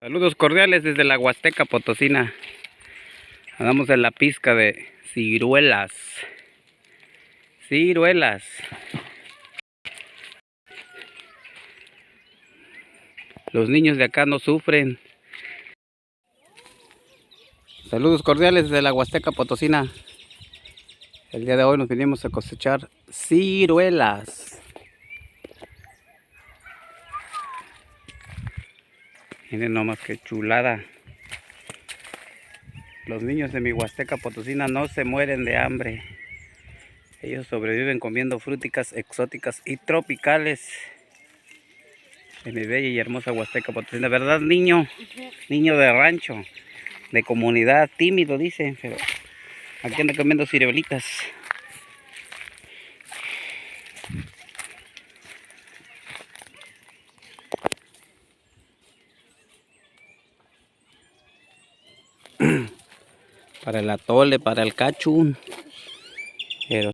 Saludos cordiales desde la Huasteca Potosina. Andamos en la pizca de ciruelas. Ciruelas. Los niños de acá no sufren. Saludos cordiales desde la Huasteca Potosina. El día de hoy nos vinimos a cosechar ciruelas. Miren nomás qué chulada. Los niños de mi Huasteca Potosina no se mueren de hambre. Ellos sobreviven comiendo frutas exóticas y tropicales en mi bella y hermosa Huasteca Potosina. ¿Verdad, niño? Niño de rancho, de comunidad, tímido, dice, pero aquí anda comiendo ciruelitas. Para el atole, para el cachún.